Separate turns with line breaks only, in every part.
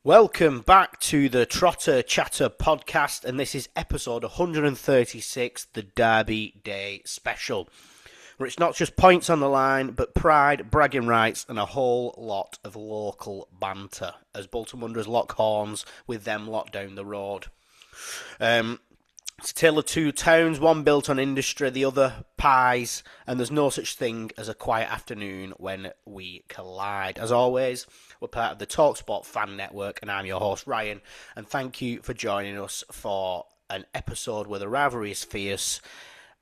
Welcome back to the Trotter Chatter podcast, and this is episode 136, the Derby Day special, where it's not just points on the line, but pride, bragging rights, and a whole lot of local banter, as Bolton Wanderers lock horns with them lot down the road. It's a tale of two towns, one built on industry, the other pies, and there's no such thing as a quiet afternoon when we collide. As always, we're part of the TalkSport Fan Network, and I'm your host, Ryan, and thank you for joining us for an episode where the rivalry is fierce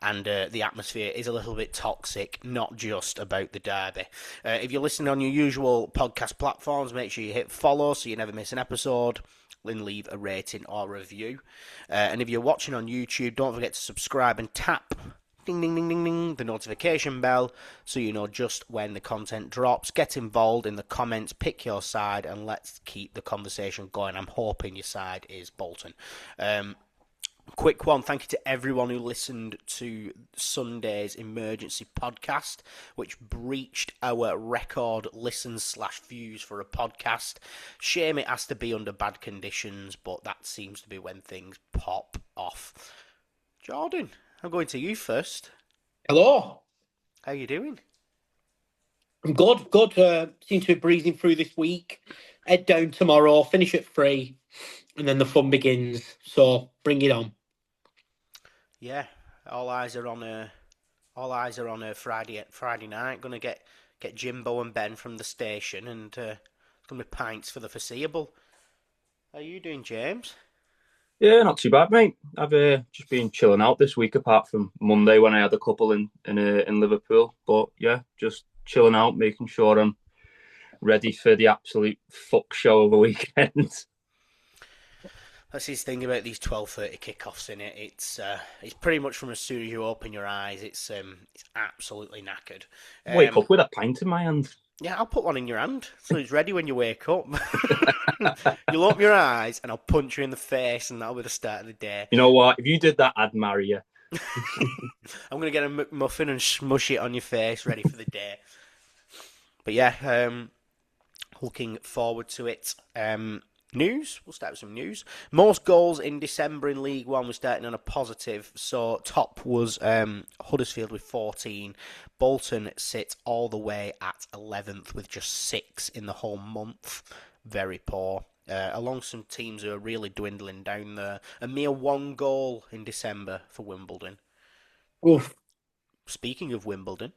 and the atmosphere is a little bit toxic, not just about the derby. If you're listening on your usual podcast platforms, make sure you hit follow so you never miss an episode, and leave a rating or review. And if you're watching on YouTube, don't forget to subscribe and tap ding ding ding ding ding the notification bell so you know just when the content drops. Get involved in the comments, pick your side, and let's keep the conversation going. I'm hoping your side is Bolton. Quick one, thank you to everyone who listened to Sunday's emergency podcast, which breached our record listens/views for a podcast. Shame it has to be under bad conditions, but that seems to be when things pop off. Jordan, I'm going to you first.
Hello.
How you doing?
I'm good. Seem to be breezing through this week. Head down tomorrow, finish at 3, and then the fun begins. So bring it on.
Yeah, all eyes are on a Friday night. Gonna get Jimbo and Ben from the station, and gonna be pints for the foreseeable. How are you doing, James?
Yeah, not too bad, mate. I've just been chilling out this week, apart from Monday when I had a couple in Liverpool. But yeah, just chilling out, making sure I'm ready for the absolute fuck show of a weekend.
That's his thing about these 12:30 kickoffs. In it, it's pretty much from as soon as you open your eyes, it's absolutely knackered.
Wake up with a pint in my hand.
Yeah, I'll put one in your hand so it's ready when you wake up. You'll open your eyes and I'll punch you in the face, and that'll be the start of the day.
You know what? If you did that, I'd marry you.
I'm going to get a McMuffin and smush it on your face, ready for the day. But yeah, looking forward to it. News. We'll start with some news. Most goals in December in League One. We're starting on a positive. So top was Huddersfield with 14. Bolton sits all the way at 11th with just 6 in the whole month. Very poor. Along some teams who are really dwindling down there. A mere 1 goal in December for Wimbledon.
Oof.
Speaking of Wimbledon,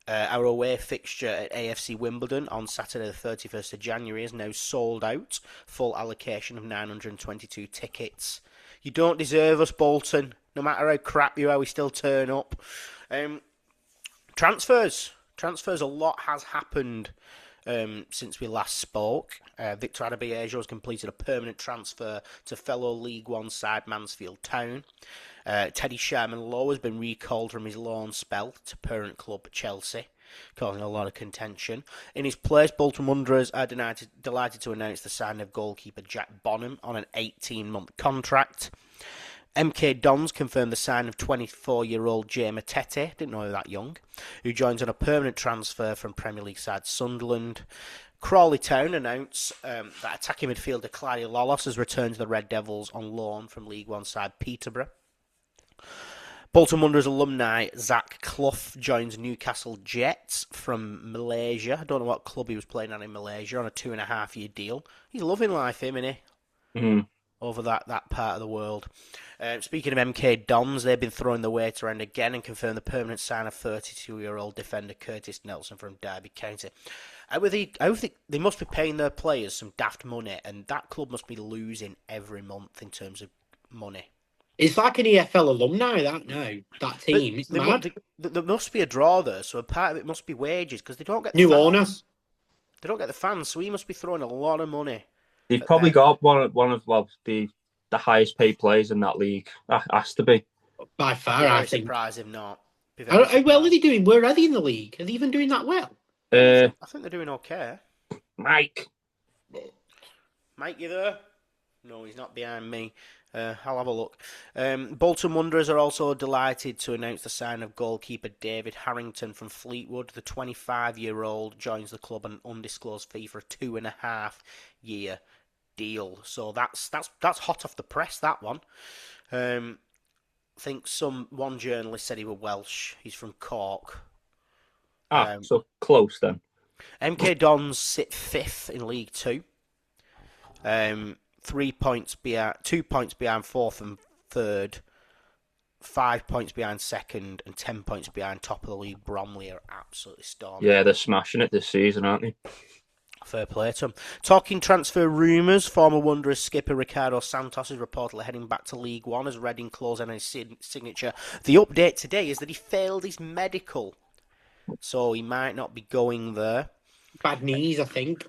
our away fixture at AFC Wimbledon on Saturday the 31st of January is now sold out. Full allocation of 922 tickets. You don't deserve us, Bolton. No matter how crap you are, we still turn up. Transfers. A lot has happened since we last spoke. Victor Adeboyejo has completed a permanent transfer to fellow League One side Mansfield Town. Teddy Sharman-Lowe has been recalled from his loan spell to parent club Chelsea, causing a lot of contention. In his place, Bolton Wanderers are delighted to announce the signing of goalkeeper Jack Bonham on an 18-month contract. MK Dons confirmed the sign of 24-year-old Jay Matete, didn't know he was that young, who joins on a permanent transfer from Premier League side Sunderland. Crawley Town announced that attacking midfielder Claudio Lolos has returned to the Red Devils on loan from League One side Peterborough. Bolton Wanderers alumni Zach Clough joins Newcastle Jets from Malaysia. I don't know what club he was playing at in Malaysia on a 2.5-year deal. He's loving life, isn't he?
Mm-hmm.
Over that part of the world. Speaking of MK Dons, they've been throwing the weight around again and confirmed the permanent sign of 32-year-old defender Curtis Nelson from Derby County. I think they must be paying their players some daft money, and that club must be losing every month in terms of money.
It's like an EFL alumni, that team. It's mad.
There must be a draw there, so a part of it must be wages, because they don't get the
New
fans.
owners.
They don't get the fans, so he must be throwing a lot of money.
They've probably got one of the highest paid players in that league. That has to be.
By far, I think.
Surprised if not.
How well are they doing? Where are they in the league? Are they even doing that well?
I think they're doing okay.
Mike,
you there? No, he's not behind me. I'll have a look. Bolton Wanderers are also delighted to announce the sign of goalkeeper David Harrington from Fleetwood. The 25-year-old joins the club on an undisclosed fee for a 2.5-year deal. So that's hot off the press, that one. I think one journalist said he was Welsh. He's from Cork.
So close then.
MK Dons sit 5th in League Two. 2 points behind 4th and 3rd. 5 points behind 2nd and 10 points behind top of the league. Bromley are absolutely storming.
Yeah, they're smashing it this season, aren't they?
Fair play to them. Talking transfer rumours, former Wanderers skipper Ricardo Santos is reportedly heading back to League One as Reading close on his signature. The update today is that he failed his medical, so he might not be going there.
Bad knees, I think.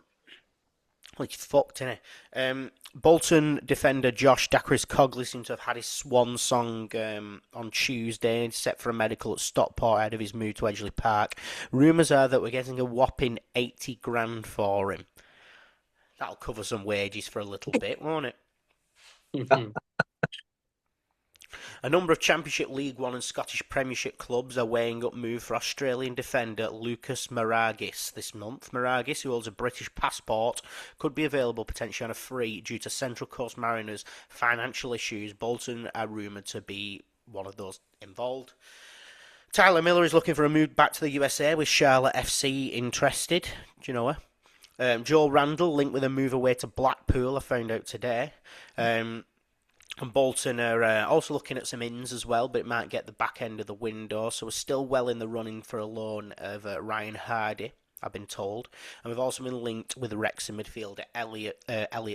Well, he's fucked, isn't he? Bolton defender Josh Dacres Cogley seems to have had his swan song on Tuesday, set for a medical at Stockport ahead of his move to Edgeley Park. Rumours are that we're getting a whopping 80 grand for him. That'll cover some wages for a little bit, won't it? A number of Championship, League One and Scottish Premiership clubs are weighing up move for Australian defender Lucas Maragis this month. Maragis, who holds a British passport, could be available potentially on a free due to Central Coast Mariners' financial issues. Bolton are rumoured to be one of those involved. Tyler Miller is looking for a move back to the USA with Charlotte FC interested. Do you know her? Joel Randall linked with a move away to Blackpool, I found out today. And Bolton are also looking at some ins as well, but it might get the back end of the window. So we're still well in the running for a loan of Ryan Hardy, I've been told. And we've also been linked with Wrexham midfielder Elliot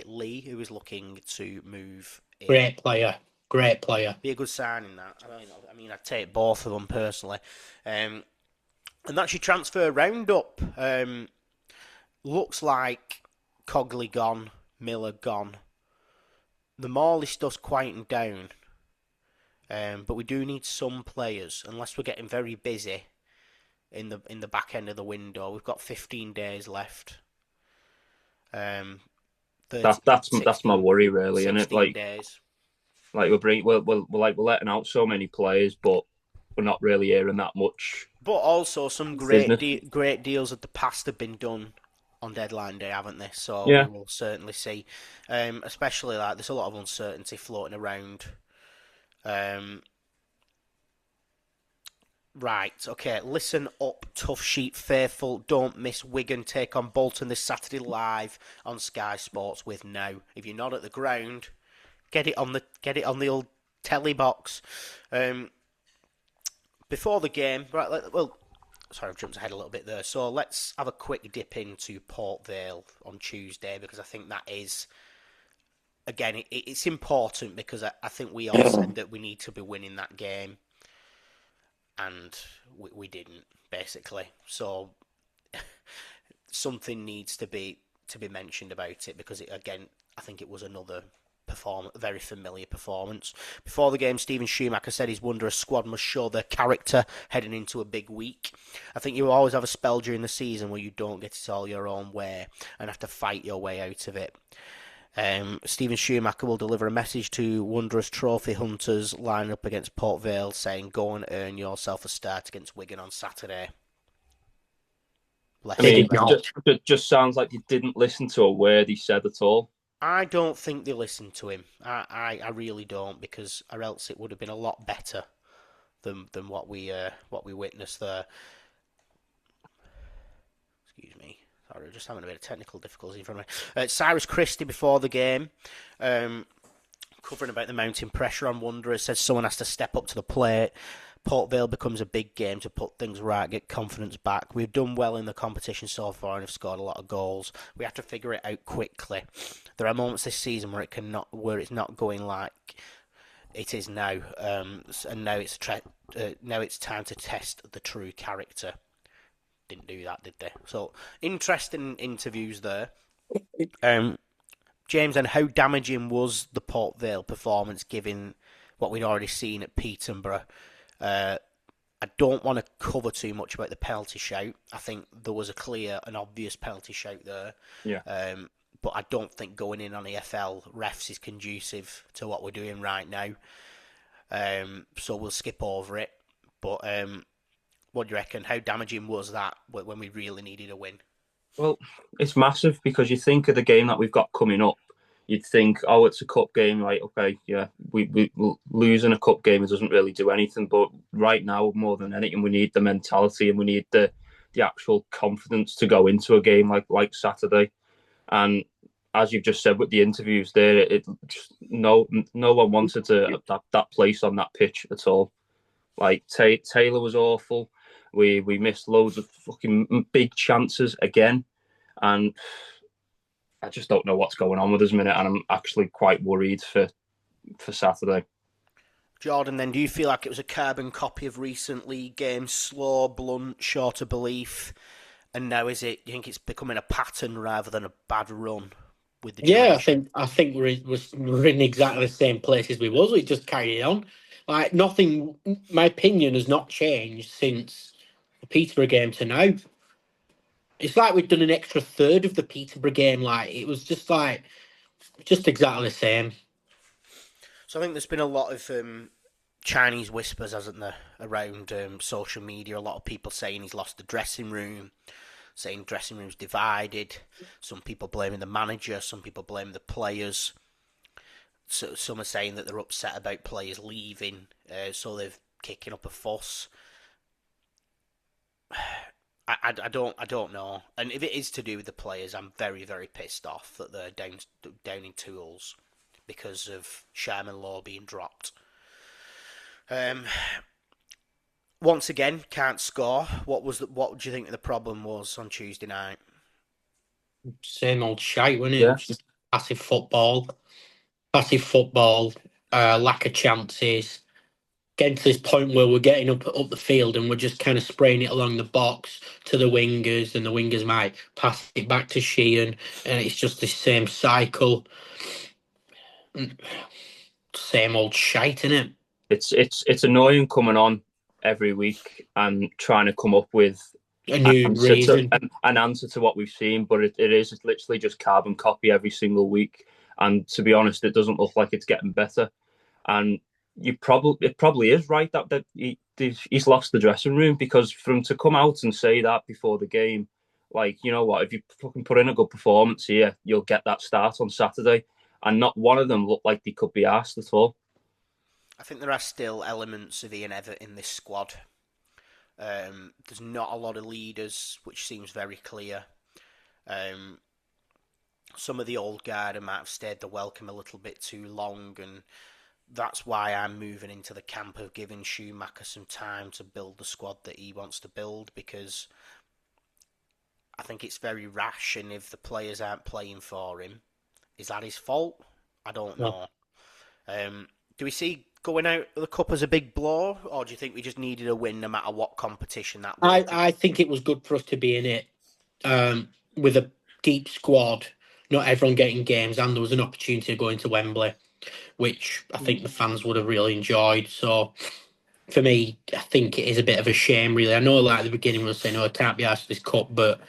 Lee, who is looking to move in.
Great player.
Be a good signing, that. I mean, I'd take both of them personally. And that's your transfer roundup. Looks like Cogley gone, Miller gone. The Morley stuff's quieting down, but we do need some players. Unless we're getting very busy in the back end of the window, we've got 15 days left.
30, that's my worry, really, isn't it? Like
days.
Like we're letting out so many players, but we're not really hearing that much.
But also some great deals of the past have been done on deadline day, haven't they? So yeah, we will certainly see. Especially like there's a lot of uncertainty floating around. Right, okay, listen up, Tough Sheep faithful. Don't miss Wigan take on Bolton this Saturday live on Sky Sports with Now. If you're not at the ground, get it on the old telly box. Before the game, right? Sorry, I've jumped ahead a little bit there. So let's have a quick dip into Port Vale on Tuesday, because I think that is, again, it's important, because I think we all said that we need to be winning that game, and we didn't, basically. So something needs to be mentioned about it, because I think it was another very familiar performance. Before the game, Steven Schumacher said his Wanderers squad must show their character heading into a big week. I think you always have a spell during the season where you don't get it all your own way and have to fight your way out of it. Steven Schumacher will deliver a message to Wanderers trophy hunters lining up against Port Vale, saying, "Go and earn yourself a start against Wigan on Saturday."
It just sounds like you didn't listen to a word he said at all.
I don't think they listened to him. I really don't, because or else it would have been a lot better than what we witnessed there. Excuse me. Sorry, just having a bit of technical difficulty in front of me. Cyrus Christie before the game, covering about the mounting pressure on Wanderers, says someone has to step up to the plate. Port Vale becomes a big game to put things right, get confidence back. We've done well in the competition so far and have scored a lot of goals. We have to figure it out quickly. There are moments this season where it's not going like it is now, and now it's time to test the true character. Didn't do that, did they? So interesting interviews there. James, and how damaging was the Port Vale performance given what we'd already seen at Peterborough? I don't want to cover too much about the penalty shout. I think there was a clear and obvious penalty shout there.
Yeah.
But I don't think going in on EFL refs is conducive to what we're doing right now. So we'll skip over it. But what do you reckon? How damaging was that when we really needed a win?
Well, it's massive, because you think of the game that we've got coming up. you'd think, oh, it's a cup game, right? Okay, yeah, we losing a cup game, it doesn't really do anything. But right now, more than anything, we need the mentality and we need the actual confidence to go into a game like Saturday. And as you've just said with the interviews there, no one wanted that place on that pitch at all. Like Taylor was awful. We missed loads of fucking big chances again, and I just don't know what's going on with us minute, and I'm actually quite worried for Saturday.
Jordan, then, do you feel like it was a carbon copy of recent league games, slow, blunt, short of belief, and now do you think it's becoming a pattern rather than a bad run with the duration?
I think we're in exactly the same place as we was. We just carried on. Like nothing. My opinion has not changed since the Peterborough game to now. It's like we've done an extra third of the Peterborough game. Like it was just exactly the same.
So I think there's been a lot of Chinese whispers, hasn't there, around social media. A lot of people saying he's lost the dressing room, saying dressing room's divided. Some people blaming the manager, some people blaming the players. So some are saying that they're upset about players leaving, so they're kicking up a fuss. I don't know. And if it is to do with the players, I'm very, very pissed off that they're down in tools because of Sharman-Lowe being dropped. Once again, can't score. What do you think the problem was on Tuesday night?
Same old shite, wasn't it? Yeah. It was just passive football, lack of chances. Getting to this point where we're getting up the field and we're just kind of spraying it along the box to the wingers, and the wingers might pass it back to Sheehan, and it's just the same cycle. Same old shite, innit?
It's annoying coming on every week and trying to come up with
a new reason,
an answer to what we've seen, but it's literally just carbon copy every single week. And to be honest, it doesn't look like it's getting better. And it probably is right that he's lost the dressing room, because for him to come out and say that before the game, like, you know what, if you fucking put in a good performance here, you'll get that start on Saturday. And not one of them looked like they could be asked at all.
I think there are still elements of Ian Evatt in this squad. There's not a lot of leaders, which seems very clear. Some of the old guard might have stayed the welcome a little bit too long, and that's why I'm moving into the camp of giving Schumacher some time to build the squad that he wants to build, because I think it's very rash, and if the players aren't playing for him, is that his fault? I don't know. Do we see going out of the cup as a big blow, or do you think we just needed a win no matter what competition that was?
I think it was good for us to be in it with a deep squad, not everyone getting games, and there was an opportunity to go into Wembley, which I think the fans would have really enjoyed. So for me, I think it is a bit of a shame, really. I know, like at the beginning, we were saying, "Oh, I can't be asked for this cup," but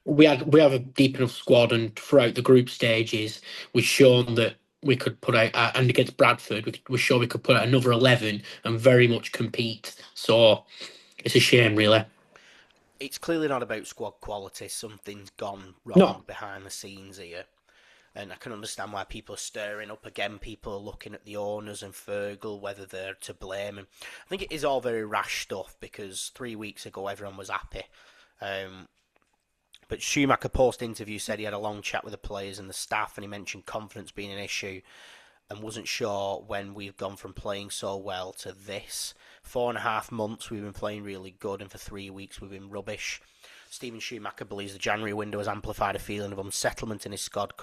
we have a deep enough squad, and throughout the group stages, we've shown that we could put out, and against Bradford, we're sure we could put out another 11 and very much compete. So it's a shame, really.
It's clearly not about squad quality. Something's gone wrong behind the scenes here. And I can understand why people are stirring up again. People are looking at the owners and Fergal, whether they're to blame. And I think it is all very rash stuff, because 3 weeks ago everyone was happy. But Schumacher post-interview said he had a long chat with the players and the staff, and he mentioned confidence being an issue and wasn't sure when we've gone from playing so well to this. 4.5 months we've been playing really good, and for 3 weeks we've been rubbish. Steven Schumacher believes the January window has amplified a feeling of unsettlement in his squad,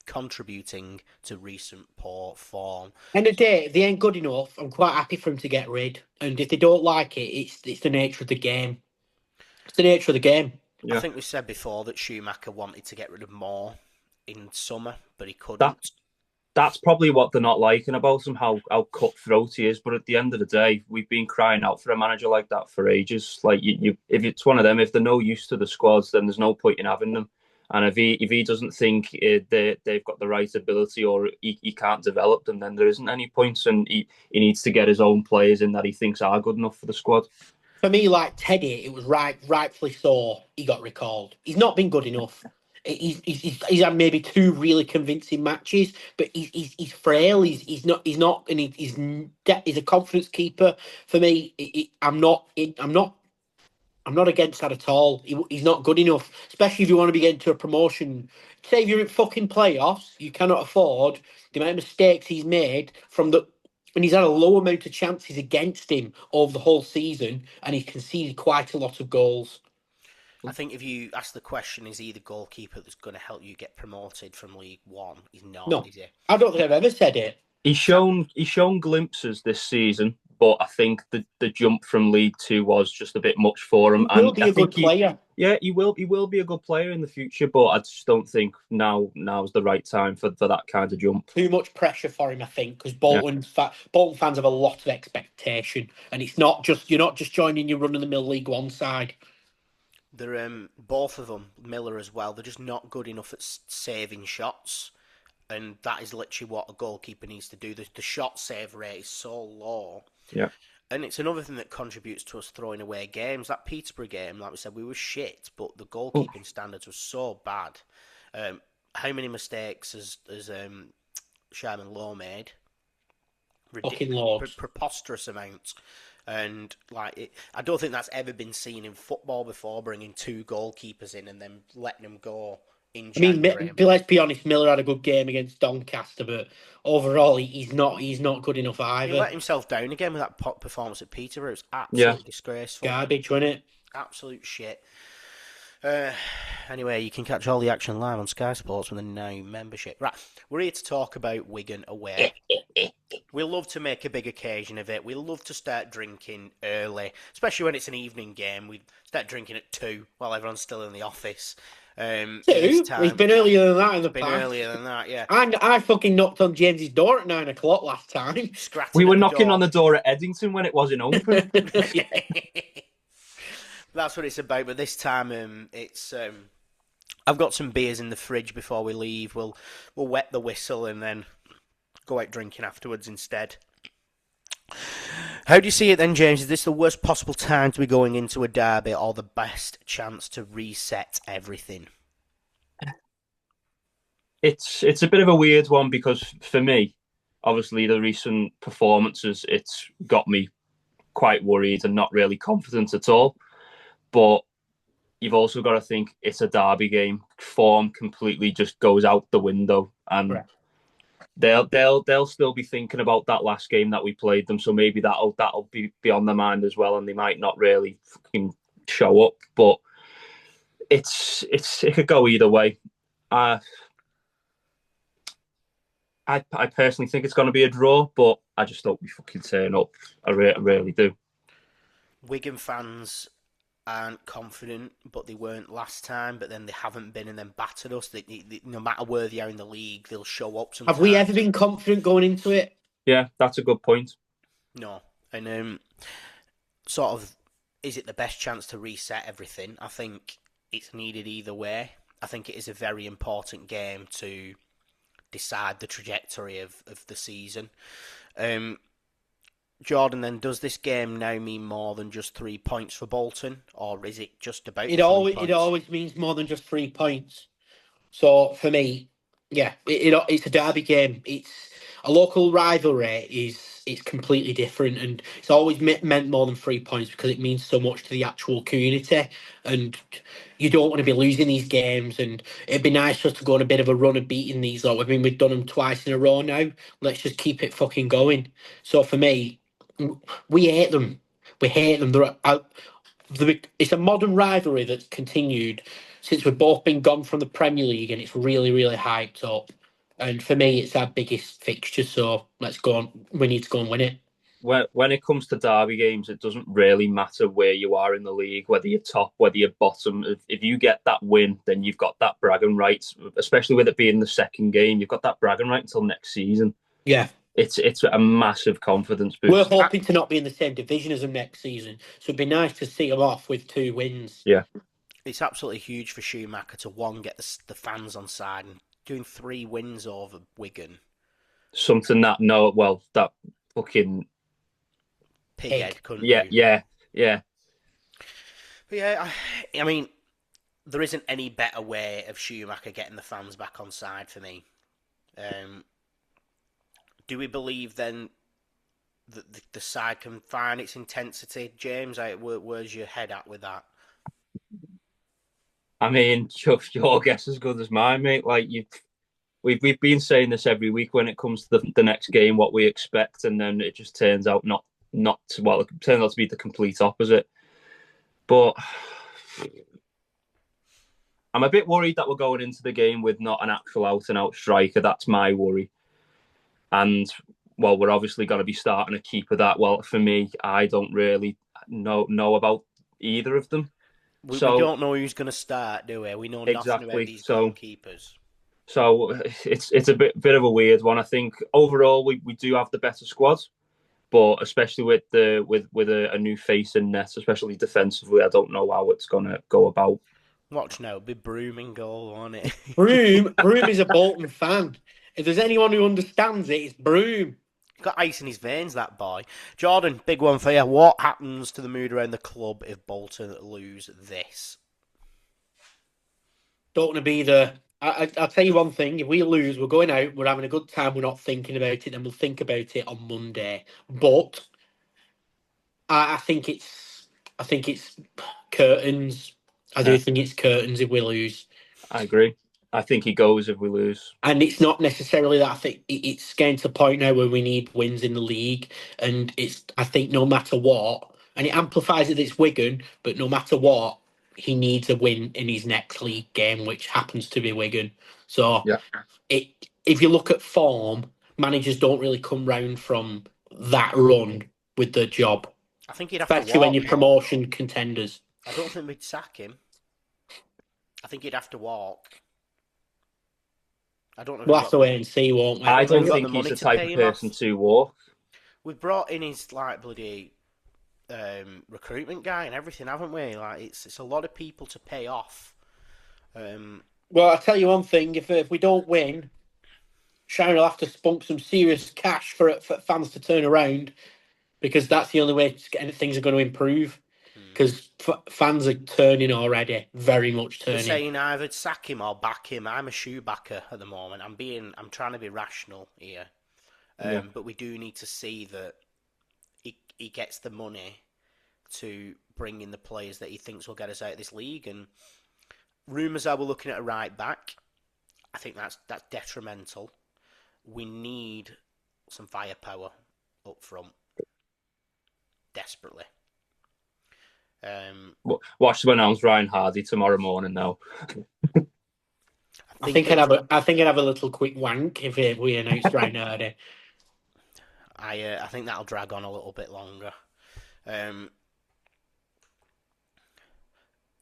contributing to recent poor form.
End of the day, if they ain't good enough, I'm quite happy for him to get rid. And if they don't like it, it's the nature of the game. It's the nature of the game.
Yeah. I think we said before that Schumacher wanted to get rid of Moore in summer, but he couldn't.
That's probably what they're not liking about him, how cutthroat he is. But at the end of the day, we've been crying out for a manager like that for ages. Like, if it's one of them, if they're no use to the squads, then there's no point in having them. And if he doesn't think they've got the right ability, or he can't develop them, then there isn't any points. And he needs to get his own players in that he thinks are good enough for the squad.
For me, like Teddy, it was rightfully so he got recalled. He's not been good enough. He's had maybe 2 really convincing matches, but he's frail. He's not, and he's a confidence keeper for me. I'm not against that at all. He's not good enough, especially if you want to be getting to a promotion. Say if you're in fucking playoffs, you cannot afford the amount of mistakes he's made and he's had a low amount of chances against him over the whole season, and he's conceded quite a lot of goals.
I think if you ask the question, is he the goalkeeper that's going to help you get promoted from League One? He's not,
No,
is he?
I don't think I've ever said it.
He's shown glimpses this season, but I think the jump from League Two was just a bit much for him.
He will be a good player.
He will be a good player in the future, but I just don't think now's the right time for that kind of jump.
Too much pressure for him, I think, because Bolton fans have a lot of expectation, and you're not just joining your run-of-the-mill League One side.
They're both of them, Miller as well. They're just not good enough at saving shots, and that is literally what a goalkeeper needs to do. The shot save rate is so low.
Yeah.
And it's another thing that contributes to us throwing away games. That Peterborough game, like we said, we were shit, but the goalkeeping standards were so bad. How many mistakes has Sharman-Lowe made?
Fucking loads.
Preposterous amounts. And I don't think that's ever been seen in football before, bringing 2 goalkeepers in and then letting them go in January.
Let's be honest, Miller had a good game against Doncaster, but overall he's not good enough either.
He let himself down again with that performance at Peterborough. It was absolutely disgraceful.
Garbage, wasn't it?
Absolute shit. Anyway, you can catch all the action live on Sky Sports with a Now membership. Right, we're here to talk about Wigan away. We love to make a big occasion of it. We love to start drinking early, especially when it's an evening game. We start drinking at 2 while everyone's still in the office.
2? It's been earlier than that in the past.
Earlier than that, yeah.
And I fucking knocked on James's door at 9 o'clock last time.
We were knocking on the door at Eddington when it wasn't open.
That's what it's about. But this time, it's I've got some beers in the fridge before we leave. We'll wet the whistle and then go out drinking afterwards instead. How do you see it then, James? Is this the worst possible time to be going into a derby, or the best chance to reset everything?
It's a bit of a weird one, because for me, obviously the recent performances, it's got me quite worried and not really confident at all. But you've also got to think it's a derby game. Form completely just goes out the window, and
right.
They'll still be thinking about that last game that we played them. So maybe that'll be on their mind as well, and they might not really fucking show up. But it could go either way. I personally think it's going to be a draw, but I just hope we fucking turn up. I really do.
Wigan fans aren't confident, but they weren't last time, but then they haven't been and then battered us. They, no matter where they are in the league, they'll show up sometimes.
Have we ever been confident going into it?
Yeah, that's a good point.
No. And sort of, is it the best chance to reset everything? I think it's needed either way. I think it is a very important game to decide the trajectory of the season. Jordan, then, does this game now mean more than just 3 points for Bolton, or is it just about
it always means more than just 3 points. So for me, yeah, it's a derby game. It's a local rivalry. It's completely different, and it's always meant more than 3 points because it means so much to the actual community, and you don't want to be losing these games. And it'd be nice just to go on a bit of a run of beating these. I mean, we've done them twice in a row now. Let's just keep it fucking going. So for me, we hate them. We hate them. It's a modern rivalry that's continued since we've both been gone from the Premier League, and it's really, really hyped up. And for me, it's our biggest fixture, so let's go on. We need to go and win it.
When it comes to derby games, it doesn't really matter where you are in the league, whether you're top, whether you're bottom. If you get that win, then you've got that bragging rights, especially with it being the second game. You've got that bragging right until next season.
Yeah.
It's a massive confidence boost.
We're hoping to not be in the same division as them next season, so it'd be nice to see them off with 2 wins.
Yeah.
It's absolutely huge for Schumacher to, get the fans on side, and doing 3 wins over Wigan.
Something that fucking
pighead couldn't do.
Yeah.
But yeah, I mean, there isn't any better way of Schumacher getting the fans back on side for me. Do we believe then that the side can find its intensity? James, where's your head at with that?
I mean, your guess is as good as mine, mate. Like we've been saying this every week when it comes to the next game, what we expect, and then it just turns out not well. It turns out to be the complete opposite. But I'm a bit worried that we're going into the game with not an actual out-and-out striker. That's my worry. And, well, we're obviously going to be starting a keeper that, well, for me, I don't really know about either of them.
We don't know who's going to start, do we? We know nothing about these goalkeepers.
So it's a bit of a weird one. I think overall we do have the better squad, but especially with a new face in net, especially defensively, I don't know how it's going to go about.
Watch now, be Broom in goal, won't it?
Broom is a Bolton fan. If there's anyone who understands it, it's Broom.
He's got ice in his veins, that boy. Jordan, big one for you. What happens to the mood around the club if Bolton lose this?
Don't want to be the... I'll tell you one thing. If we lose, we're going out, we're having a good time, we're not thinking about it, then we'll think about it on Monday. But I think it's curtains. I do think it's curtains if we lose.
I agree. I think he goes if we lose.
And it's not necessarily that. I think it's getting to the point now where we need wins in the league. And I think no matter what, and it amplifies it that it's Wigan, but no matter what, he needs a win in his next league game, which happens to be Wigan. So if you look at form, managers don't really come round from that run with the job.
I think he'd have to walk.
Especially when you're promotion contenders.
I don't think we'd sack him. I think he'd have to walk. I don't know.
We'll have to wait and see, won't we?
I don't think he's the type of person to walk.
We've brought in his bloody recruitment guy and everything, haven't we? Like it's a lot of people to pay off.
Well, I'll tell you one thing: if we don't win, Sharon will have to spunk some serious cash for fans to turn around, because that's the only way things are going to improve. Because fans are turning already, very much turning.
They're saying either sack him or back him. I'm a shoe backer at the moment. I'm trying to be rational here, but we do need to see that he gets the money to bring in the players that he thinks will get us out of this league. And rumours are we're looking at a right back. I think that's detrimental. We need some firepower up front, desperately.
Watch them announce Ryan Hardy tomorrow morning now.
I think I'd have a little quick wank if we announced Ryan Hardy.
I think that'll drag on a little bit longer.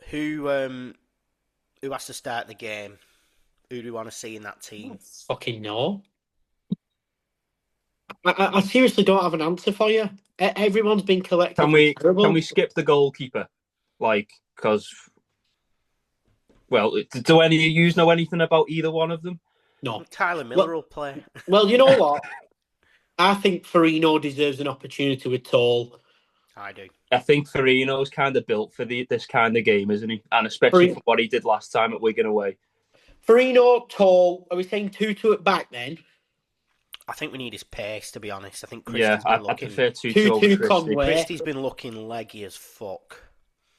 Who has to start the game? Who do we want to see in that team?
Fucking no. I seriously don't have an answer for you. Everyone's been collected.
Can we skip the goalkeeper? Because, well, do any of you know anything about either one of them?
No.
Tyler Miller will play.
Well, you know what? I think Farino deserves an opportunity with Toll.
I do.
I think Farino's kind of built for this kind of game, isn't he? And especially for what he did last time at Wigan away. Farino,
Toll. Are we saying 2-2 at back then?
I think we need his pace, to be honest. I think
Christie's I prefer
2-2 Conway.
Christie's been looking leggy as fuck.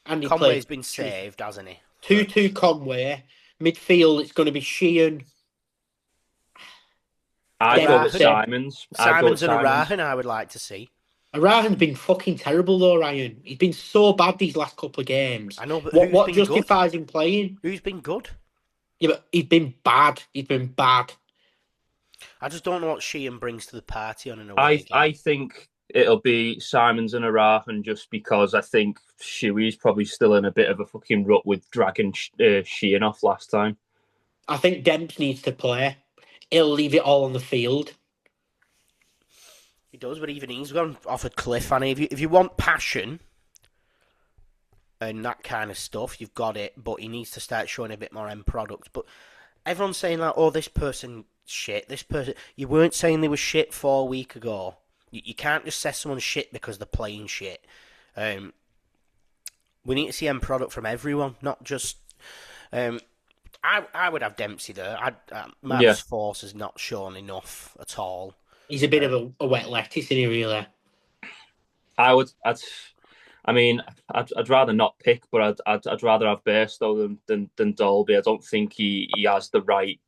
And
Conway's been saved, hasn't he?
2-2 Conway. Midfield, it's going to be Sheehan.
I'd go with Simons.
Simons and Arahan, I would like to see.
Arahan's been fucking terrible, though, Ryan. He's been so bad these last couple of games.
I know, but
what justifies him playing?
Who's been good?
Yeah, but he's been bad. He's been bad.
I just don't know what Sheehan brings to the party on an away game.
I think it'll be Simons and Arahan, just because I think Shuey's probably still in a bit of a fucking rut with dragging Sheehan off last time.
I think Demps needs to play. He'll leave it all on the field.
He does, but even he's gone off a cliff. And if you want passion and that kind of stuff, you've got it. But he needs to start showing a bit more end product. But everyone's saying like, oh, this person shit. This person. You weren't saying they were shit 4 weeks ago. You can't just say someone's shit because they're playing shit. We need to see end product from everyone, not just I would have Dempsey there. Marcus Force has not shown enough at all.
He's a bit of a wet lettuce, isn't he, really?
I'd rather not pick, but I'd rather have Bairstow than Dolby. I don't think he has the right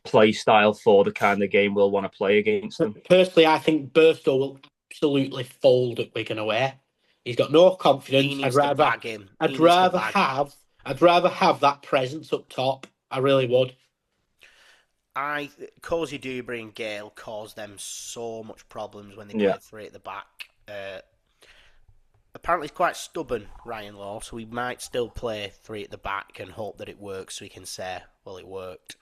play style for the kind of game we'll want to play against them.
Personally, I think Bairstow will absolutely fold at Wigan away. He's got no confidence.
He needs to bag him.
I'd rather have that presence up top. I really would.
Cozy Dewberry and Gale caused them so much problems when they played three at the back. Apparently, he's quite stubborn, Ryan Law, so we might still play three at the back and hope that it works so we can say, well, it worked.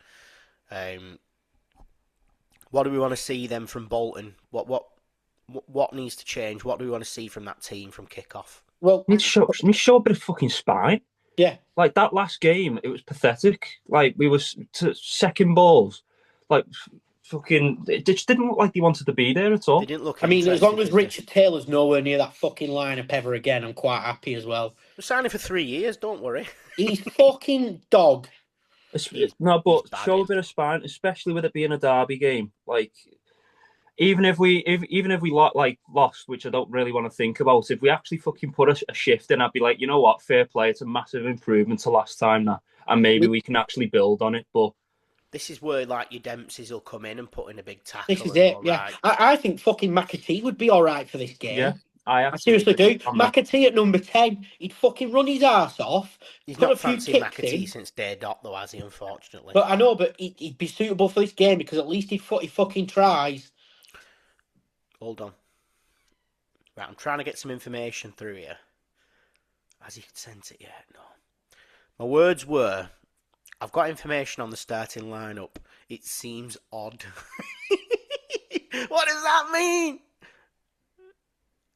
What do we want to see then from Bolton? What needs to change? What do we want to see from that team from kickoff?
Well,
we show a bit of fucking spine.
Yeah.
Like that last game, it was pathetic. Like we were second balls. Like fucking, it just didn't look like they wanted to be there at all.
They didn't look.
I mean, as long as Richard Taylor's nowhere near that fucking lineup ever again, I'm quite happy as well.
We're signing for 3 years. Don't worry.
He's fucking dog.
No, but show a bit of spine, especially with it being a derby game. Like, even if we lost, which I don't really want to think about, if we actually fucking put a shift in, I'd be like, you know what, fair play. It's a massive improvement to last time now, and maybe we can actually build on it. But
this is where like your Dempseys will come in and put in a big tackle.
This is it. Yeah, right. I think fucking McAtee would be all right for this game.
Yeah.
I seriously do. McAtee at number 10, he'd fucking run his ass off.
He's not fancied McAtee since day dot, though, has he, unfortunately?
But I know, but he'd be suitable for this game because at least he fucking tries.
Hold on. Right, I'm trying to get some information through here. Has he sent it yet? No. My words were, I've got information on the starting lineup. It seems odd. What does that mean?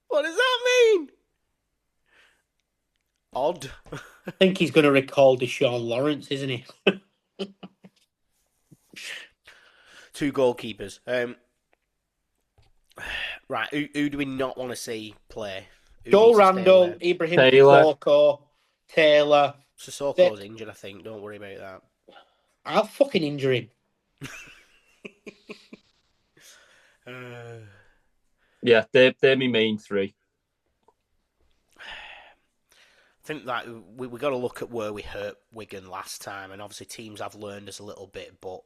What does that mean? Odd.
I think he's going to recall Deshaun Lawrence, isn't he?
2 goalkeepers. Right, who do we not want to see play?
Joel Randall, Ibrahim Sissoko, Taylor.
Sissoko's injured, I think. Don't worry about that.
I'll fucking injure him.
Yeah, they're my main 3.
I think that we got to look at where we hurt Wigan last time, and obviously teams have learned us a little bit, but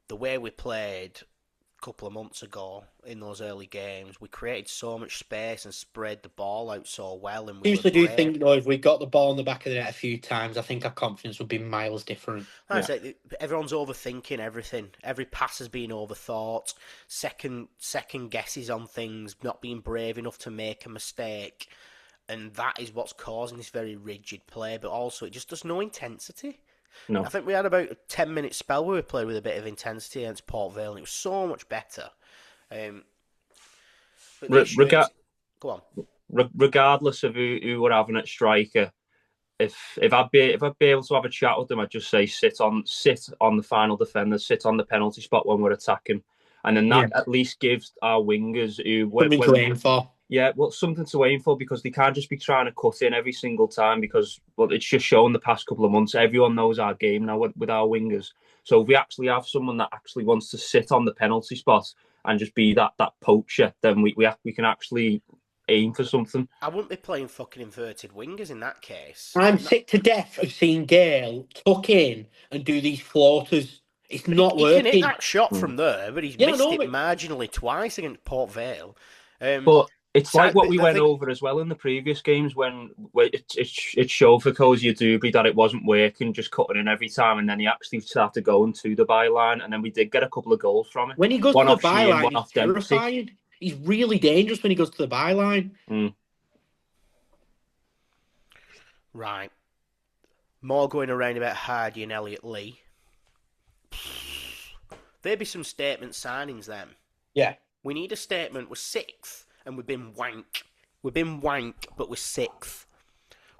the way we played a couple of months ago in those early games, we created so much space and spread the ball out so well. And
I usually do think, though, if we got the ball in the back of the net a few times, I think our confidence would be miles different.
Everyone's overthinking everything. Every pass has been overthought. Second guesses on things, not being brave enough to make a mistake. And that is what's causing this very rigid play, but also it just does no intensity.
No.
I think we had about a 10-minute spell where we played with a bit of intensity against Port Vale, and it was so much better. Go on.
Regardless of who we're having at striker, if I'd be able to have a chat with them, I'd just say sit on the final defender, sit on the penalty spot when we're attacking, and then that at least gives our wingers
something to aim for.
Yeah, well, something to aim for, because they can't just be trying to cut in every single time, because it's just shown the past couple of months. Everyone knows our game now with our wingers. So if we actually have someone that actually wants to sit on the penalty spot and just be that poacher, then we can actually aim for something.
I wouldn't be playing fucking inverted wingers in that case.
I'm sick to death of seeing Gale tuck in and do these floaters. It's not working.
He can hit that shot from there, but he's missed it marginally twice against Port Vale.
But it's like what we went over as well in the previous games when it showed for Cozy Dewberry that it wasn't working, just cutting in every time, and then he actually started going to the byline, and then we did get a couple of goals from it.
When he goes to the byline, he's terrifying. He's really dangerous when he goes to the byline.
Right. More going around about Hardy and Elliot Lee. There'd be some statement signings then.
Yeah.
We need a statement. We're 6th. And we've been wank. We've been wank, but we're 6th.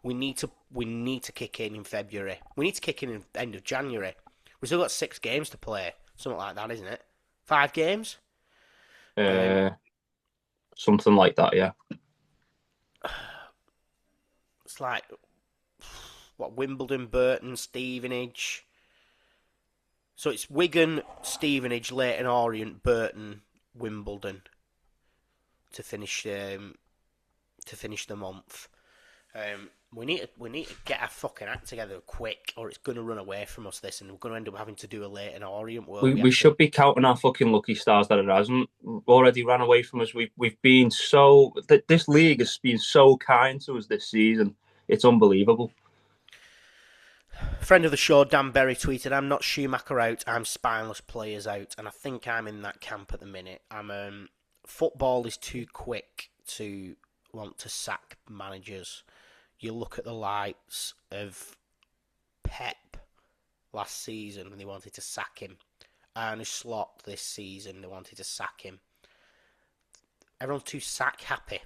We need to kick in February. We need to kick in end of January. We've still got 6 games to play. Something like that, isn't it? 5 games?
Something like that, yeah.
It's like Wimbledon, Burton, Stevenage. So it's Wigan, Stevenage, Leyton Orient, Burton, Wimbledon to finish the month. We need to get our fucking act together quick, or it's going to run away from us. This, and we're going to end up having to do a Leyton Orient.
We should be counting our fucking lucky stars that it hasn't already ran away from us. We've been so this league has been so kind to us this season. It's unbelievable.
Friend of the show, Dan Berry, tweeted, "I'm not Schumacher out, I'm spineless players out," and I think I'm in that camp at the minute. Football is too quick to want to sack managers. You look at the likes of Pep last season, and they wanted to sack him. Arne Slot this season, they wanted to sack him. Everyone's too sack happy.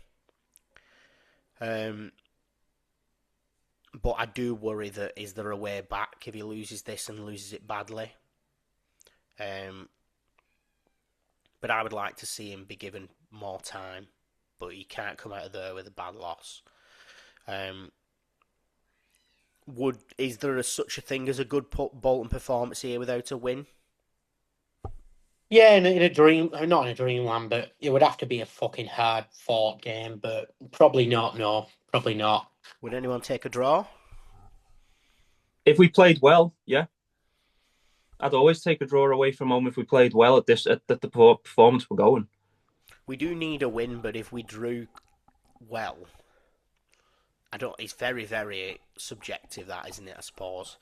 But I do worry that is there a way back if he loses this and loses it badly. But I would like to see him be given more time. But he can't come out of there with a bad loss. Is there such a thing as a good Bolton performance here without a win?
Yeah, in a dream, not in a dreamland, but it would have to be a fucking hard fought game. But probably not. No, probably not.
Would anyone take a draw?
If we played well, yeah. I'd always take a draw away from home if we played well at the performance we're going.
We do need a win, but if we drew well, it's very, very subjective, that, isn't it, I suppose.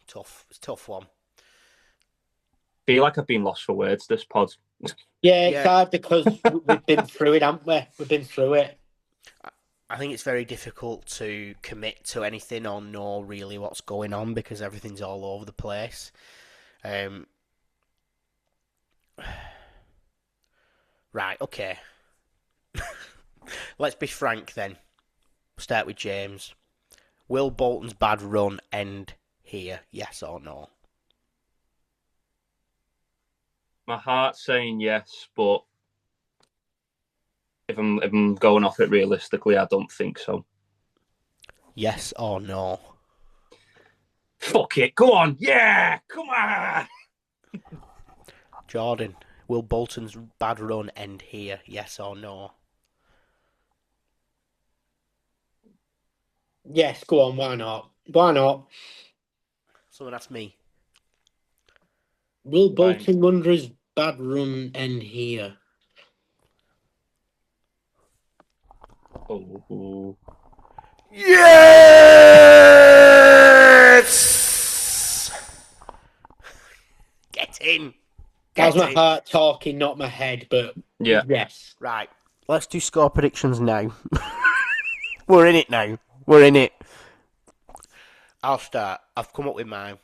Tough. It's a tough one.
Feel like I've been lost for words, this pod.
Yeah, it's hard because we've been through it, haven't we? We've been through it.
I think it's very difficult to commit to anything or know really what's going on because everything's all over the place. Right, okay. Let's be frank then. Start with James. Will Bolton's bad run end here? Yes or no?
My heart's saying yes, but if I'm going off it realistically, I don't think so.
Yes or no?
Fuck it, go on, yeah, come on.
Jordan, will Bolton's bad run end here? Yes or no?
Yes, go on, why not? Why not?
Someone asked me.
Will Bolton Wanderers' bad run end here?
Oh.
Yes! Get in.
That's my heart talking, not my head, but
yeah.
Yes.
Right, let's do score predictions now. We're in it now. We're in it. I'll start. I've come up with mine.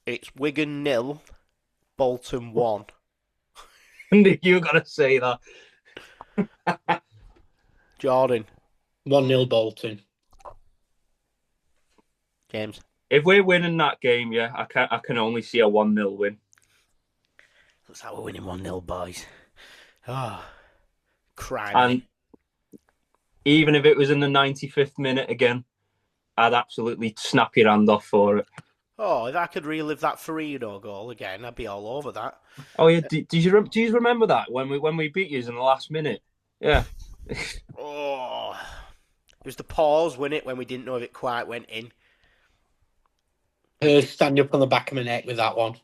It's Wigan 0, Bolton 1.
You gotta say that.
Jordan.
1-0 Bolton.
James.
If we're winning that game, yeah, I can only see a 1-0 win.
Looks like we're winning 1-0, boys. Oh, crime.
And even if it was in the 95th minute again, I'd absolutely snap your hand off for it.
Oh, if I could relive that Ferrino goal again, I'd be all over that.
Oh yeah, do you remember that when we beat you in the last minute? Yeah.
Oh, it was the pause, wasn't it, when we didn't know if it quite went in.
Stand up on the back of my neck with that one.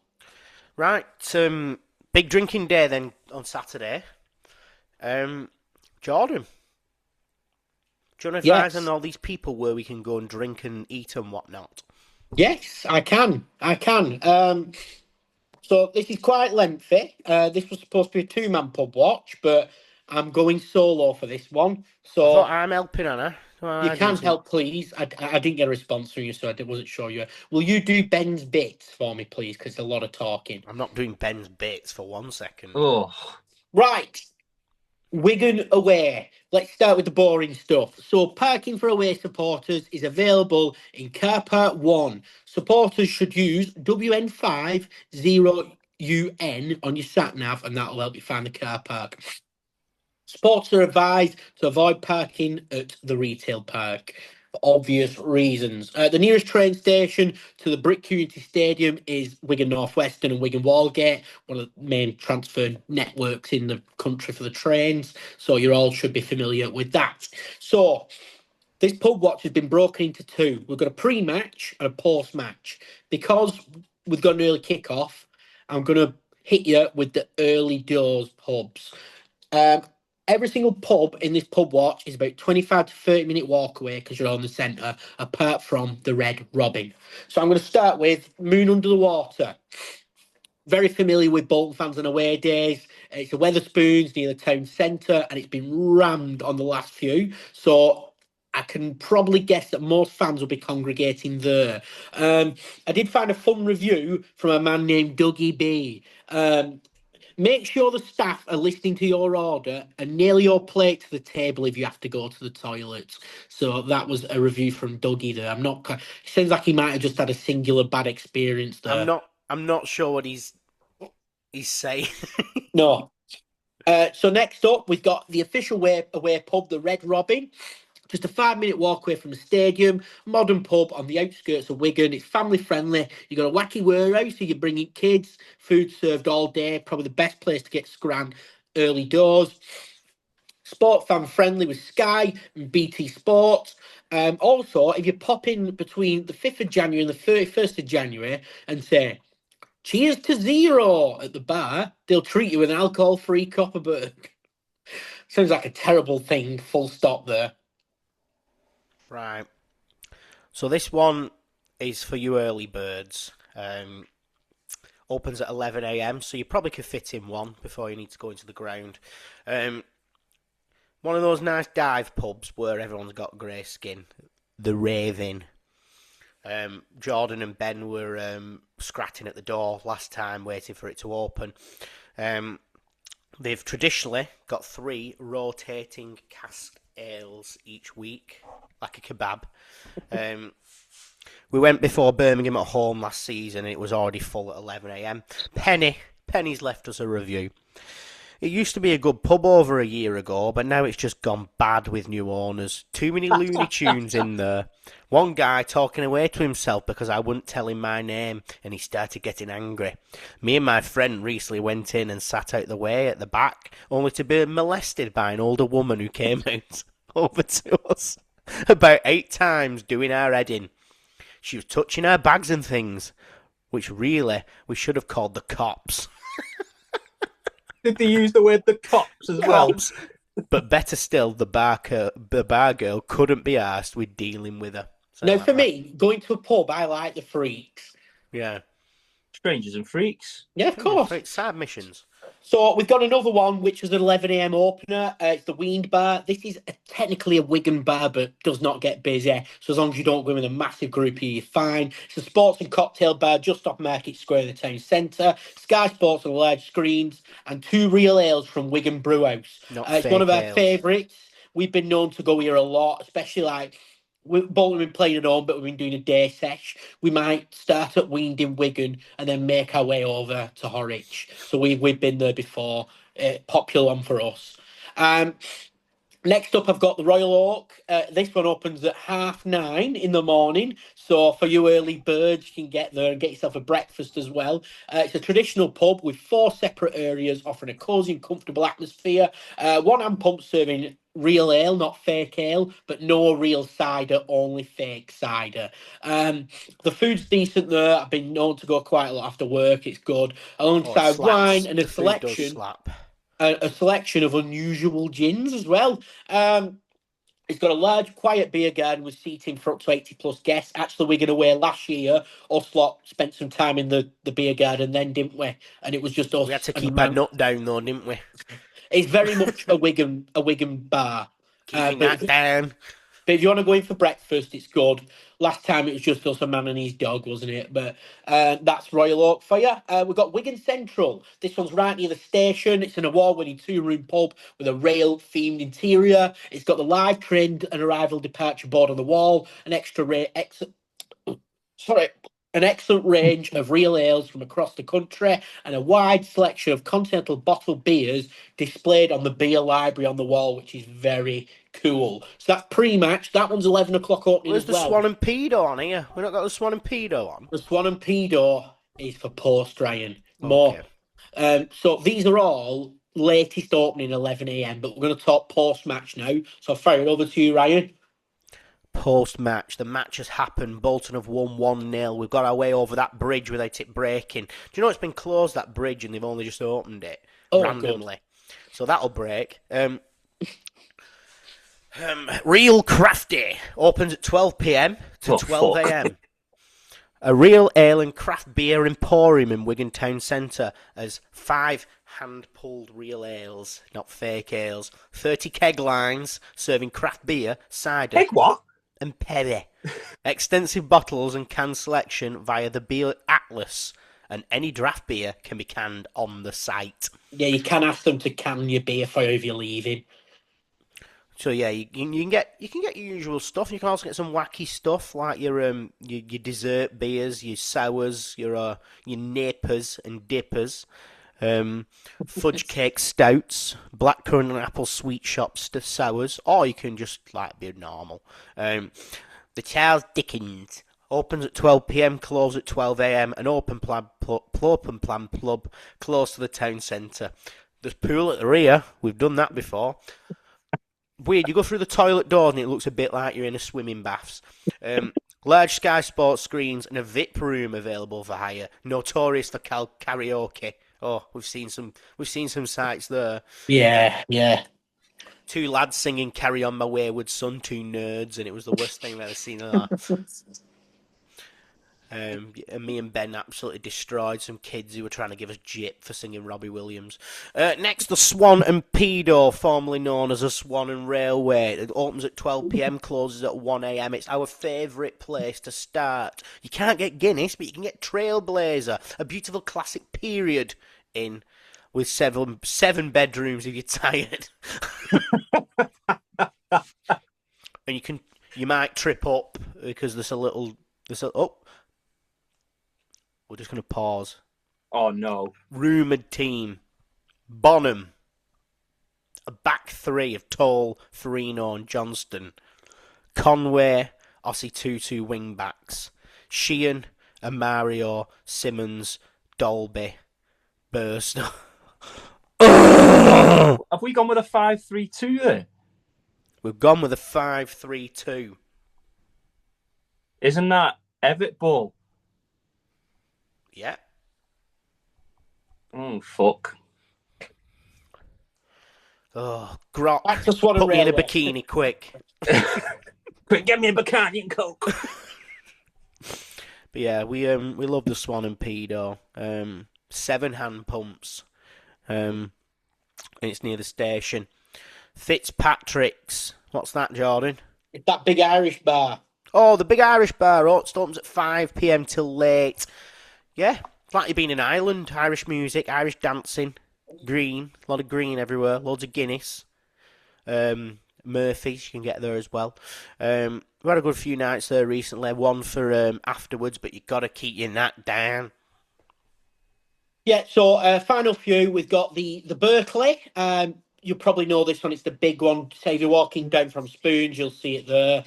Right, big drinking day then on Saturday. Jordan, do you want to advise on all these people where we can go and drink and eat and whatnot?
Yes, I can. So this is quite lengthy. This was supposed to be a two-man pub watch, but I'm going solo for this one. So
I thought I'm helping, Anna.
You can help, please. I didn't get a response from you, so I wasn't sure you. Will you do Ben's bits for me, please? Because there's a lot of talking.
I'm not doing Ben's bits for 1 second.
Oh.
Right. Wigan away. Let's start with the boring stuff. So parking for away supporters is available in car park 1. Supporters should use WN50UN on your sat nav, and that'll help you find the car park. Sports are advised to avoid parking at the retail park for obvious reasons. The nearest train station to the Brick Community Stadium is Wigan North Western and Wigan Wallgate, one of the main transfer networks in the country for the trains. So you all should be familiar with that. So this pub watch has been broken into two. We've got a pre-match and a post-match. Because we've got an early kick-off, I'm going to hit you with the early doors pubs. Every single pub in this pub watch is about 25 to 30 minute walk away because you're on the centre, apart from the Red Robin. So I'm going to start with Moon Under the Water. Very familiar with Bolton fans on away days. It's a Weatherspoons near the town centre, and it's been rammed on the last few. So I can probably guess that most fans will be congregating there. I did find a fun review from a man named Dougie B. Make sure the staff are listening to your order and nail your plate to the table if you have to go to the toilet. So that was a review from Dougie there. It seems like he might have just had a singular bad experience there.
I'm not sure what he's saying.
No. So next up, we've got the official away pub, the Red Robin. Just a 5-minute walk away from the stadium, modern pub on the outskirts of Wigan. It's family friendly. You've got a wacky warehouse, so you're bringing kids, food served all day. Probably the best place to get scran early doors. Sport fan friendly with Sky and BT Sport. Also, if you pop in between the 5th of January and the 31st of January and say, cheers to zero at the bar, they'll treat you with an alcohol-free Copperberg. Sounds like a terrible thing, full stop there.
Right. So this one is for you early birds. Opens at 11 a.m, so you probably could fit in one before you need to go into the ground. One of those nice dive pubs where everyone's got grey skin. The Raven. Jordan and Ben were scratching at the door last time, waiting for it to open. They've traditionally got 3 rotating cask ales each week, like a kebab. We went before Birmingham at home last season, and it was already full at 11 a.m. Penny's left us a review. It used to be a good pub over a year ago, but now it's just gone bad with new owners. Too many Looney Tunes in there. One guy talking away to himself because I wouldn't tell him my name, and he started getting angry. Me and my friend recently went in and sat out the way at the back, only to be molested by an older woman who came out over to us about 8 times doing our head in. She was touching our bags and things, which really we should have called the cops.
Did they use the word the cops as well?
But better still, the bar girl couldn't be arsed with dealing with her.
Now, for me, going to a pub, I like the freaks.
Yeah.
Strangers and freaks.
Yeah, of course.
Side missions.
So we've got another one, which is an 11 a.m. opener. It's the Weend Bar. This is technically a Wigan bar, but does not get busy. So as long as you don't go in with a massive group here, you're fine. It's a sports and cocktail bar just off Market Square in the town centre. Sky Sports on the large screens, and 2 real ales from Wigan Brewhouse. It's one of our favourites. We've been known to go here a lot, especially like Bolton have been playing at home, but we've been doing a day sesh. We might start at Weend in Wigan and then make our way over to Horwich. So we've been there before. Popular one for us. Next up, I've got the Royal Oak. This one opens at 9:30 in the morning. So for you early birds, you can get there and get yourself a breakfast as well. It's a traditional pub with 4 separate areas offering a cosy and comfortable atmosphere. One hand pump serving real ale, not fake ale, but no real cider, only fake cider. The food's decent there. I've been known to go quite a lot after work. It's good. Alongside wine and a selection of unusual gins as well. It's got a large, quiet beer garden with seating for up to 80 plus guests. Actually, Wigan away last year, Oslot spent some time in the beer garden then, didn't we? And it was just us.
We had to keep our nut down though, didn't we?
It's very much a Wigan bar.
Keeping that down.
But if you want to go in for breakfast, it's good. Last time it was just us, a man and his dog, wasn't it? But that's Royal Oak for you. We've got Wigan Central. This one's right near the station. It's an award-winning 2-room pub with a rail-themed interior. It's got the live train and arrival departure board on the wall, an extra An excellent range of real ales from across the country and a wide selection of continental bottled beers displayed on the beer library on the wall, which is very cool. So that's pre-match. That one's 11 o'clock opening
Where's
as
the
well.
Swan and Pedo on here? We've not got the Swan and Pedo on.
The Swan and Pedo is for post, Ryan.
Okay.
So these are all latest opening 11 a.m, but we're going to talk post-match now. So I'll fire it over to you, Ryan.
Post-match, the match has happened. Bolton have won 1-0. We've got our way over that bridge without it breaking. Do you know it's been closed, that bridge, and they've only just opened it randomly? Good. So that'll break. Real Crafty opens at 12 p.m. to 12 a.m. A real ale and craft beer emporium in Wigan Town Centre as 5 hand-pulled real ales, not fake ales, 30 keg lines serving craft beer, cider,
Keg what?
and perry. Extensive bottles and can selection via the Beer Atlas, and any draft beer can be canned on the site.
Yeah, you can ask them to can your beer for you if you're leaving.
So yeah, you can get your usual stuff. You can also get some wacky stuff like your dessert beers, your sours, your nippers and dippers, fudge cake stouts, blackcurrant and apple sweet shop sours, or you can just like be normal. The Charles Dickens opens at 12 p.m, closes at 12 a.m, an open plan pub close to the town centre. There's pool at the rear. We've done that before. Weird, you go through the toilet doors and it looks a bit like you're in a swimming baths. Large Sky Sports screens and a VIP room available for hire. Notorious for karaoke. Oh, we've seen some sites there.
Yeah.
2 lads singing "Carry On My Wayward Son," 2 nerds, and it was the worst thing I've ever seen of that. And me and Ben absolutely destroyed some kids who were trying to give us jip for singing Robbie Williams. Next, the Swan and Pedo, formerly known as the Swan and Railway. It opens at 12 p.m, closes at 1 a.m. It's our favourite place to start. You can't get Guinness, but you can get Trailblazer, a beautiful classic period inn with seven bedrooms if you're tired. And you might trip up because there's a we're just going to pause.
Oh, no.
Rumoured team. Bonham. A back 3 of Toll, Farino and Johnston. Conway, Ossie Tutu wing backs. Sheehan, Amario, Simmons, Dolby, Burst.
Have we gone with a 5-3-2 there?
We've gone with a 5-3-2.
Isn't that Everett Ball?
Yeah.
Oh, fuck.
Oh, Grok.
Back to Swan and
Put me in a
Railway.
bikini, quick.
Quick, get me a Bacardi and Coke.
But yeah, we love the Swan and Pedo. 7 hand pumps. And it's near the station. Fitzpatrick's. What's that, Jordan?
It's that big Irish bar.
Oh, the big Irish bar. Oh, it opens at 5 p.m. till late. Yeah, it's like you've been in Ireland. Irish music, Irish dancing, green, a lot of green everywhere, loads of Guinness. Murphy's, you can get there as well. We've had a good few nights there recently. One for afterwards, but you've got to keep your nat down.
Yeah, so final few, we've got the Berkeley. You probably know this one, it's the big one. Say if you're walking down from Spoons, you'll see it there.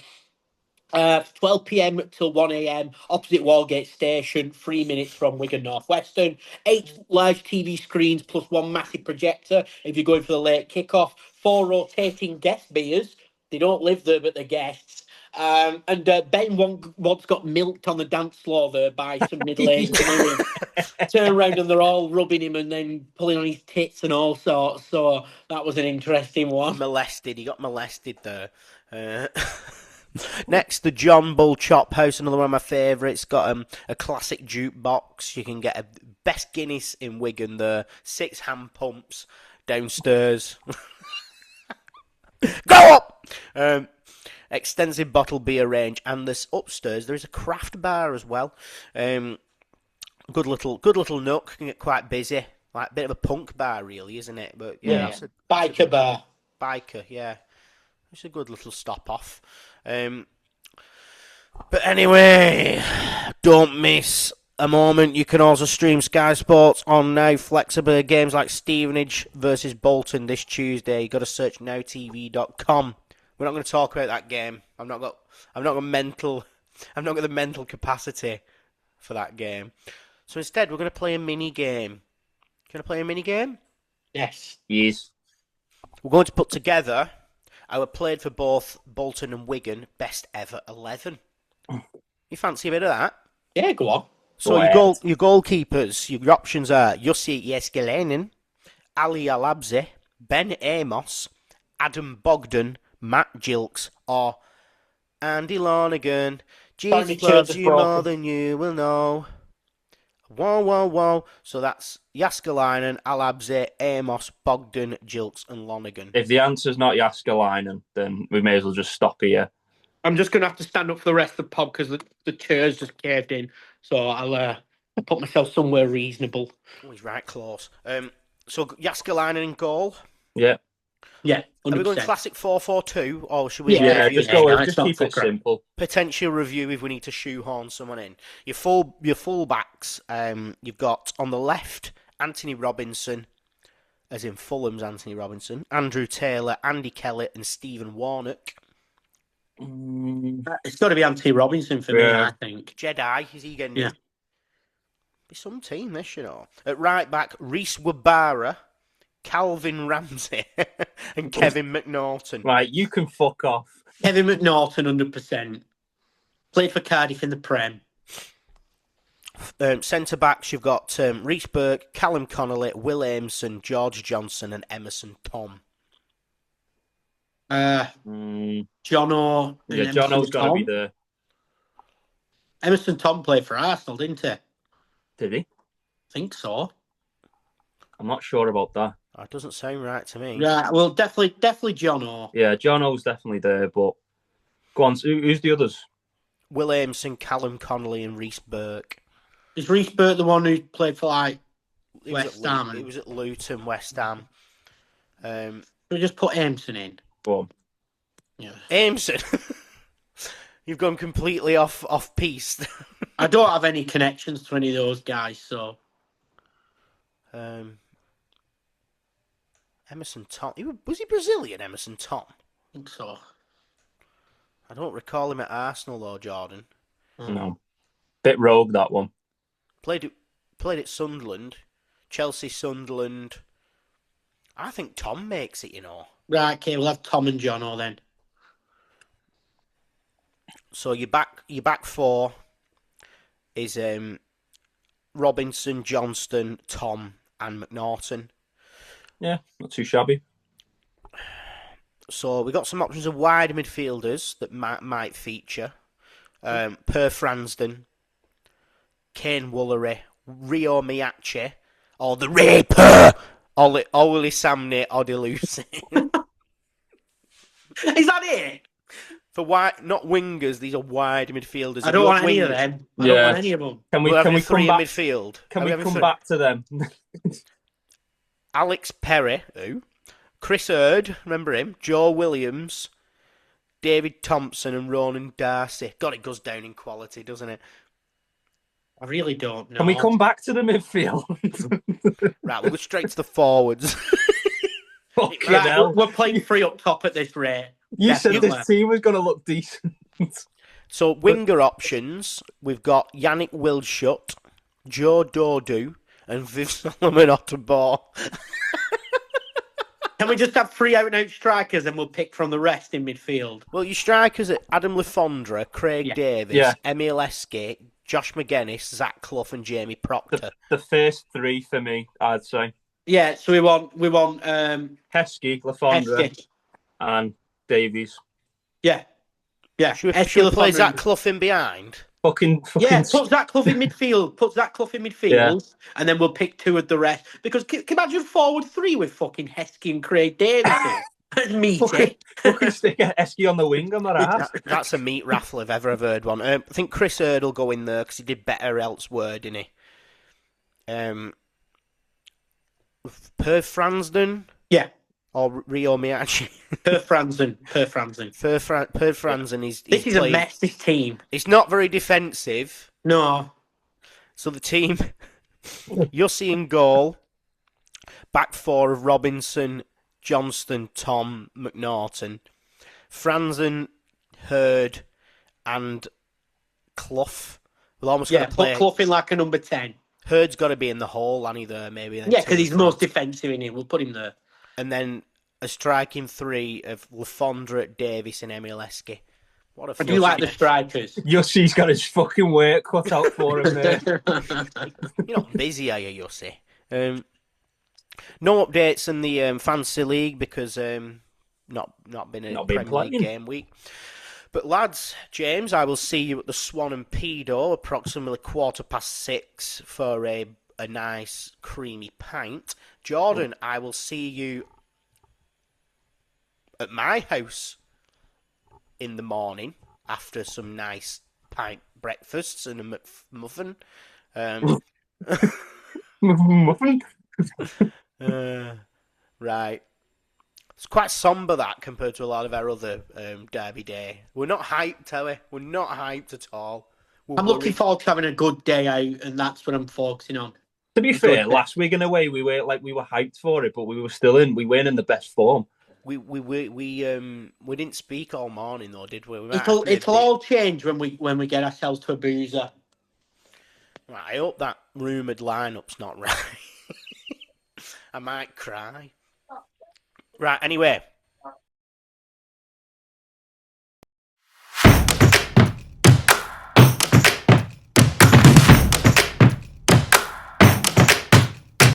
12 p.m. till 1 a.m, opposite Walgate Station, 3 minutes from Wigan Northwestern. 8 large TV screens plus 1 massive projector if you're going for the late kickoff. 4 rotating guest beers. They don't live there, but they're guests. And Ben once got milked on the dance floor there by some middle-aged women. Turn around and they're all rubbing him and then pulling on his tits and all sorts. So that was an interesting one.
He got molested there. Next, the John Bull Chop House, another one of my favourites. Got a classic jukebox. You can get a best Guinness in Wigan there. 6 hand pumps downstairs. Go up! Extensive bottle beer range, and this upstairs there is a craft bar as well. Good little nook. Can get quite busy, like a bit of a punk bar, really, isn't it? But yeah.
Biker bar.
Biker, yeah. It's a good little stop off. But anyway, Don't miss a moment. You can also stream Sky Sports on Now Flexible. Games like Stevenage versus Bolton this Tuesday. You got to search nowtv.com. We're not going to talk about that game. I've not got the mental capacity for that game. So instead, we're going to play a mini game. Going to play a mini game?
Yes.
Yes.
We're going to put together our played for both Bolton and Wigan best ever 11. You fancy a bit of that?
Yeah, go on.
So your goalkeepers, your options are Jussi Jääskeläinen, Ali Alabzi, Ben Amos, Adam Bogdan, Matt Gilks, or Andy Lonergan. Jesus loves you more than you will know. Whoa, whoa, whoa. So that's Jääskeläinen, Alabzi, Amos, Bogdan, Gilks, and Lonergan.
If the answer's not Jääskeläinen, then we may as well just stop here.
I'm just going to have to stand up for the rest of the pod because the chairs just caved in. So I'll put myself somewhere reasonable.
Oh, he's right close. So Jääskeläinen in goal.
Yeah.
Yeah, 100%.
Are we going classic 4-4-2, or should we?
Just keep it simple.
Potential review if we need to shoehorn someone in. Your full backs. You've got on the left Anthony Robinson, as in Fulham's Anthony Robinson, Andrew Taylor, Andy Kellett, and Stephen Warnock.
It's got to be Anthony Robinson for me, I think.
Jedi, is he getting? Yeah. Be some team this, you know. At right back, Reece Wabara, Calvin Ramsey, and Kevin McNaughton.
Right, you can fuck off.
Kevin McNaughton, 100%. Played for Cardiff in the Prem.
Centre backs, you've got Reece Burke, Callum Connolly, Will Aimson, George Johnson, and Emerson Tom.
Jono.
Yeah, Jono's got to be there.
Emerson Tom played for Arsenal, didn't he?
Did he?
I think so.
I'm not sure about that.
That doesn't sound right to me.
Yeah, well, definitely Jono.
Yeah, Jono's definitely there, but go on. Who's the others?
Will Aimson, Callum Connolly, and Reece Burke.
Is Reece Burke the one who played for West Ham?
He was at Luton, West Ham.
We just put Aimson in.
Go on.
Yeah.
Aimson. You've gone completely off piste.
I don't have any connections to any of those guys, so.
Emerson Tom. Was he Brazilian, Emerson Tom?
I think so.
I don't recall him at Arsenal, though, Jordan.
No. Bit rogue, that one.
Played at Sunderland. Chelsea, Sunderland. I think Tom makes it, you know.
Right, okay, we'll have Tom and Jono then.
So your back four is Robinson, Johnston, Tom, and McNaughton.
Yeah, not too shabby.
So we got some options of wide midfielders that might feature. Per Fransden, Kane Woolery, Rio Miyachi, or the Raper, Oli Samney Odilusi.
Is that it?
For wide, not wingers, these are wide midfielders.
I don't want any of them. I don't want any of them.
Can we
three
come back?
Midfield?
Can we come back to them?
Alex Perry, Chris Hurd, remember him? Joe Williams, David Thompson, and Ronan Darcy. God, it goes down in quality, doesn't it?
I really don't know.
Can we come back to the midfield?
Right, we'll go straight to the forwards.
We're playing three up top at this rate.
You said this team was going to look decent.
So, winger options, we've got Yannick Wilshut, Joe Dodu, and Viv Solomon Otterball.
Can we just have three out-and-out strikers and we'll pick from the rest in midfield?
Well, your strikers are Adam Lefondre, Craig Davis, Emile Esque, Josh McGuinness, Zach Clough, and Jamie Proctor.
The first three for me, I'd say.
Yeah, so we want
Heskey, Lefondre, and Davies.
Yeah.
Should we play Zach Clough in behind?
Fucking
yeah, put Zach Clough in midfield. And then we'll pick two of the rest. Because can you imagine forward three with fucking Heskey and Craig Davis in? Meaty.
Fucking stick Heskey on the wing on my ass.
That's a meat raffle if ever I've heard one. I think Chris Hurd will go in there because he did better elsewhere, didn't he? Per Fransden?
Yeah.
Or Rio Miyachi?
Per Franzen.
Per Franzen.
This is a mess, this team.
It's not very defensive,
No.
So the team, you're seeing goal, back four of Robinson, Johnston, Tom, McNaughton, Franzen, Hurd, and Clough. We're almost
Yeah,
going to play.
put Clough in like a number 10.
Hurd's got to be in the hole, and there maybe.
Yeah, because he's the most defensive in it. We'll put him there.
And then a striking three of Lafondra, Davis, and Emileski. What a
I do like the strikers.
Yussi's got his fucking work cut out for him there.
You're not busy, are you, Yussi? No updates in the Fantasy League because not been a Premier League game week. But lads, James, I will see you at the Swan and Pedo approximately 6:15 for a nice creamy pint. Jordan, I will see you at my house in the morning after some nice pint breakfasts and a muffin.
Muffin?
Right. It's quite sombre, that, compared to a lot of our other Derby Day. We're not hyped, are we? We're not hyped at all.
I'm looking forward to having a good day out, and that's what I'm focusing on.
To be fair, last week in a way, we were hyped for it, but we weren't in the best form.
We didn't speak all morning though, did we?
It'll all change when we get ourselves to a boozer.
Right, I hope that rumoured lineup's not right. I might cry. Right, anyway,